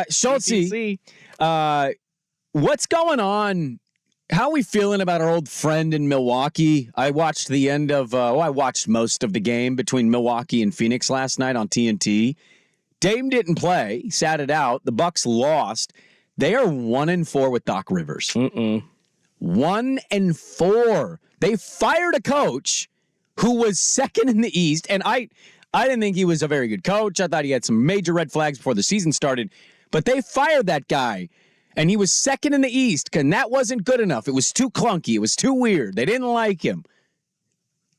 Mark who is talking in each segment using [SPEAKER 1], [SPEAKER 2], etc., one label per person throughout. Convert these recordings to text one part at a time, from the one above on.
[SPEAKER 1] Schultze, what's going on? How are we feeling about our old friend in Milwaukee? I watched the end of, I watched most of the game between Milwaukee and Phoenix last night on TNT. Dame didn't play, he sat it out. The Bucks lost. They are 1-4 with Doc Rivers. 1-4. They fired a coach who was second in the East, and I didn't think he was a very good coach. I thought he had some major red flags before the season started, but they fired that guy, and he was second in the East, and that wasn't good enough. It was too clunky. It was too weird. They didn't like him.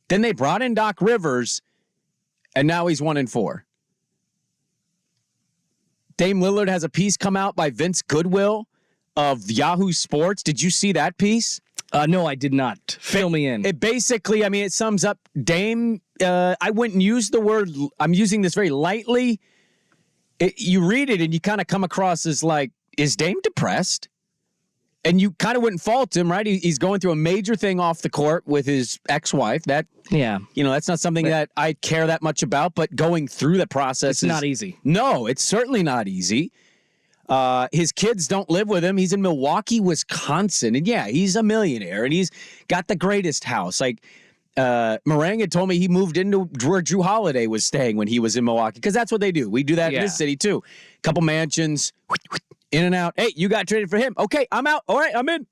[SPEAKER 1] Then they brought in Doc Rivers, and now he's 1-4. Dame Lillard has a piece come out by Vince Goodwill of Yahoo Sports. Did you see that piece?
[SPEAKER 2] No, I did not. Fill me in.
[SPEAKER 1] It basically, it sums up Dame. I wouldn't use the word, I'm using this very lightly. You read it and you kind of come across as like, is Dame depressed? And you kind of wouldn't fault him, right? He's going through a major thing off the court with his ex-wife. That's not something that I care that much about, but going through the process
[SPEAKER 2] is not easy.
[SPEAKER 1] No, it's certainly not easy. His kids don't live with him. He's in Milwaukee, Wisconsin. And yeah, he's a millionaire and he's got the greatest house. Like, Meringue had told me he moved into where Drew Holiday was staying when he was in Milwaukee, because that's what they do. We do that in this city too. Couple mansions, in and out. Hey, you got traded for him. Okay, I'm out. All right, I'm in.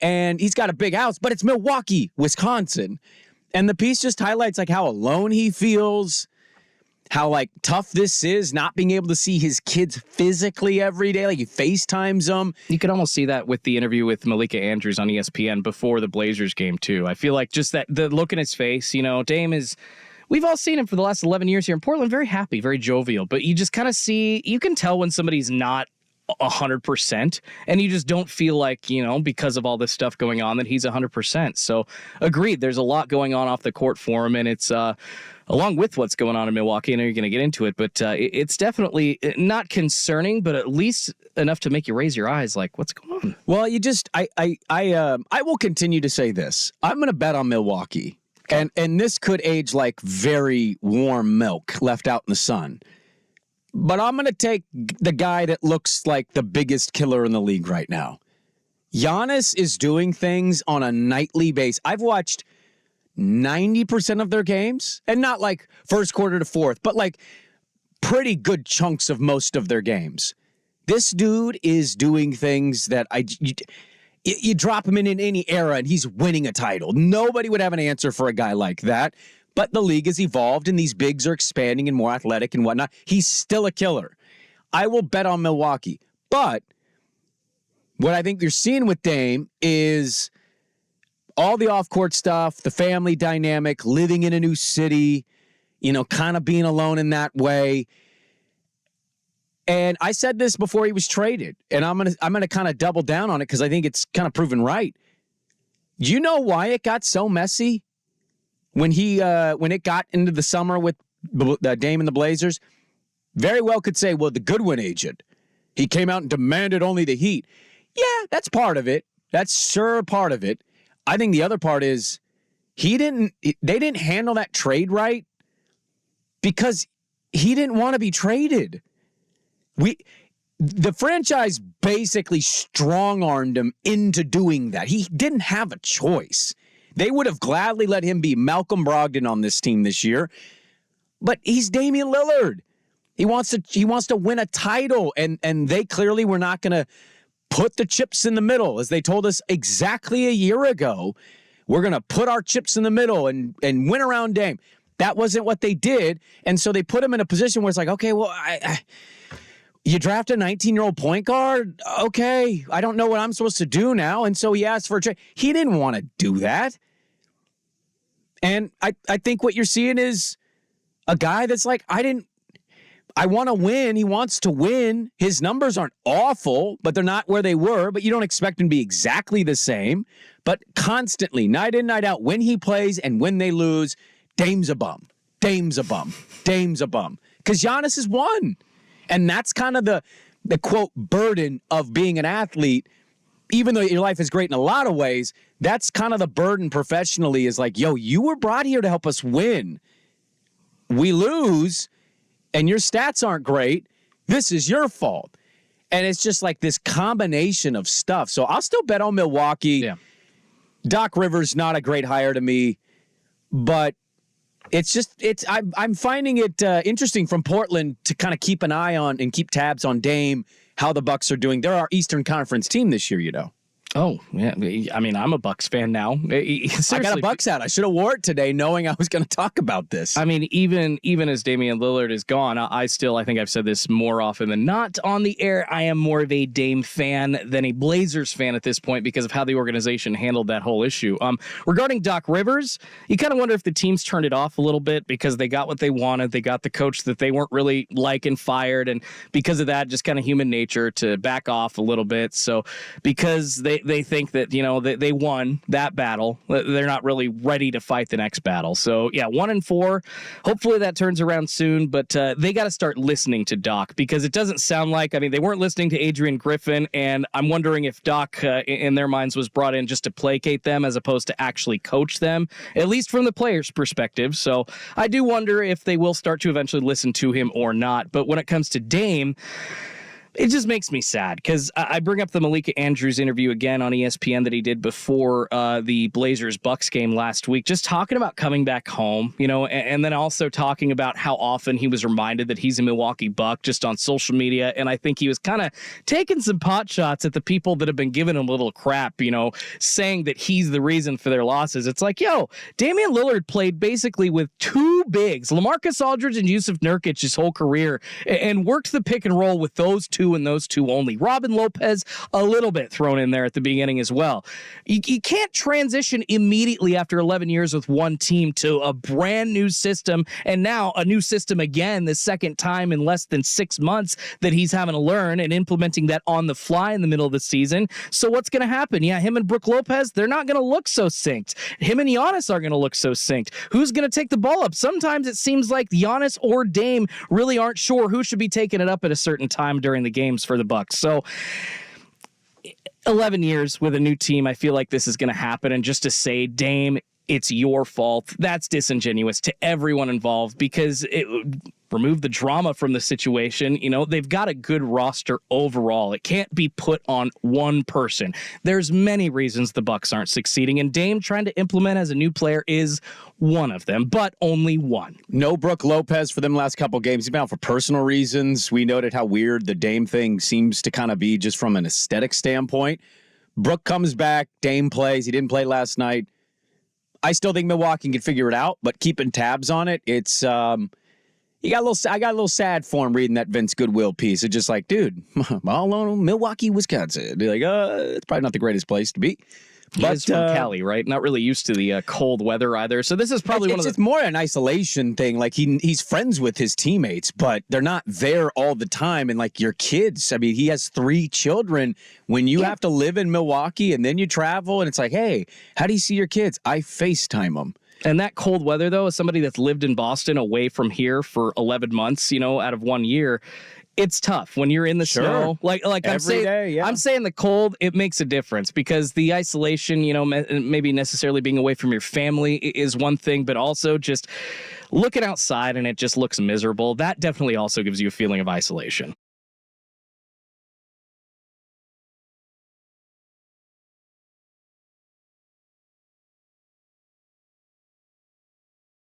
[SPEAKER 1] And he's got a big house, but it's Milwaukee, Wisconsin. And the piece just highlights like how alone he feels, how like tough this is, not being able to see his kids physically every day. Like he FaceTimes them.
[SPEAKER 2] You could almost see that with the interview with Malika Andrews on ESPN before the Blazers game too. I feel like just that the look in his face, Dame is, we've all seen him for the last 11 years here in Portland, very happy, very jovial, but you just kind of see, you can tell when somebody's not 100%, and you just don't feel like, because of all this stuff going on, that he's 100%. So agreed, there's a lot going on off the court for him, and it's along with what's going on in Milwaukee. I know you're going to get into it, but it's definitely not concerning, but at least enough to make you raise your eyes like, what's going on?
[SPEAKER 1] Well, I will continue to say this. I'm going to bet on Milwaukee, and this could age like very warm milk left out in the sun. But I'm going to take the guy that looks like the biggest killer in the league right now. Giannis is doing things on a nightly basis. I've watched 90% of their games, and not like first quarter to fourth, but like pretty good chunks of most of their games. This dude is doing things that you drop him in any era and he's winning a title. Nobody would have an answer for a guy like that. But the league has evolved and these bigs are expanding and more athletic and whatnot. He's still a killer. I will bet on Milwaukee. But what I think you're seeing with Dame is all the off-court stuff, the family dynamic, living in a new city, kind of being alone in that way. And I said this before he was traded, and I'm gonna kind of double down on it because I think it's kind of proven right. Do you know why it got so messy? When it got into the summer with Dame and the Blazers, very well could say, well, the Goodwin agent, he came out and demanded only the Heat. Yeah, that's part of it. That's sure part of it. I think the other part is they didn't handle that trade right because he didn't want to be traded. The franchise basically strong-armed him into doing that. He didn't have a choice. They would have gladly let him be Malcolm Brogdon on this team this year, but he's Damian Lillard. He wants to win a title, and they clearly were not going to put the chips in the middle, as they told us exactly a year ago. We're going to put our chips in the middle and win around Dame. That wasn't what they did, and so they put him in a position where it's like, okay, well, you draft a 19-year-old point guard? Okay, I don't know what I'm supposed to do now. And so he asked for a trade. He didn't want to do that. And I think what you're seeing is a guy that's like, I want to win. He wants to win. His numbers aren't awful, but they're not where they were. But you don't expect him to be exactly the same. But constantly, night in, night out, when he plays and when they lose, Dame's a bum. Dame's a bum. Dame's a bum. Because Giannis has won. And that's kind of the quote, burden of being an athlete. Even though your life is great in a lot of ways, that's kind of the burden professionally is like, yo, you were brought here to help us win. We lose, and your stats aren't great. This is your fault. And it's just like this combination of stuff. So I'll still bet on Milwaukee.
[SPEAKER 2] Yeah.
[SPEAKER 1] Doc Rivers, not a great hire to me, but I'm finding it interesting from Portland to kind of keep an eye on and keep tabs on Dame, how the Bucks are doing. They're our Eastern Conference team this year, you know.
[SPEAKER 2] Oh, yeah. I mean, I'm a Bucks fan now. Seriously.
[SPEAKER 1] I got a Bucks hat. I should have wore it today knowing I was going to talk about this.
[SPEAKER 2] I mean, even as Damian Lillard is gone, I think I've said this more often than not on the air, I am more of a Dame fan than a Blazers fan at this point because of how the organization handled that whole issue. Regarding Doc Rivers, you kind of wonder if the teams turned it off a little bit because they got what they wanted. They got the coach that they weren't really liking fired, and because of that, just kind of human nature to back off a little bit. So because they think that, you know, they won that battle, they're not really ready to fight the next battle. So yeah, 1-4. Hopefully that turns around soon, but they got to start listening to Doc because it doesn't sound like, I mean, they weren't listening to Adrian Griffin, and I'm wondering if Doc in their minds was brought in just to placate them as opposed to actually coach them, at least from the players' perspective. So I do wonder if they will start to eventually listen to him or not. But when it comes to Dame, it just makes me sad because I bring up the Malika Andrews interview again on ESPN that he did before the Blazers-Bucks game last week, just talking about coming back home, you know, and then also talking about how often he was reminded that he's a Milwaukee Buck just on social media. And I think he was kind of taking some pot shots at the people that have been giving him a little crap, you know, saying that he's the reason for their losses. It's like, yo, Damian Lillard played basically with two bigs, LaMarcus Aldridge and Yusuf Nurkic, his whole career, and worked the pick and roll with those two and those two only. Robin Lopez, a little bit thrown in there at the beginning as well. You can't transition immediately after 11 years with one team to a brand new system, and now a new system again, the second time in less than 6 months that he's having to learn and implementing that on the fly in the middle of the season. So what's going to happen? Yeah, him and Brook Lopez, they're not going to look so synced. Him and Giannis are going to look so synced. Who's going to take the ball up? Sometimes it seems like Giannis or Dame really aren't sure who should be taking it up at a certain time during the games for the Bucks. So 11 years with a new team, I feel like this is going to happen. And just to say, Dame, it's your fault, that's disingenuous to everyone involved because it remove the drama from the situation. You know, they've got a good roster overall. It can't be put on one person. There's many reasons the Bucks aren't succeeding, and Dame trying to implement as a new player is one of them, but only one.
[SPEAKER 1] No Brook Lopez for them last couple games. He's been out for personal reasons. We noted how weird the Dame thing seems to kind of be just from an aesthetic standpoint. Brook comes back, Dame plays. He didn't play last night. I still think Milwaukee can figure it out, but keeping tabs on it, it's I got a little sad for him reading that Vince Goodwill piece. It's just like, dude, all on Milwaukee, Wisconsin. They're like, it's probably not the greatest place to be.
[SPEAKER 2] But he's from Cali, right? Not really used to the cold weather either. So this is probably
[SPEAKER 1] it's more an isolation thing. Like he's friends with his teammates, but they're not there all the time. And like your kids, I mean, he has 3 children. When you have to live in Milwaukee and then you travel, and it's like, hey, how do you see your kids? I FaceTime them.
[SPEAKER 2] And that cold weather, though, as somebody that's lived in Boston away from here for 11 months, you know, out of 1 year, it's tough when you're in the snow. Like I'm saying, I'm saying the cold, it makes a difference because the isolation, you know, maybe necessarily being away from your family is one thing, but also just looking outside and it just looks miserable. That definitely also gives you a feeling of isolation.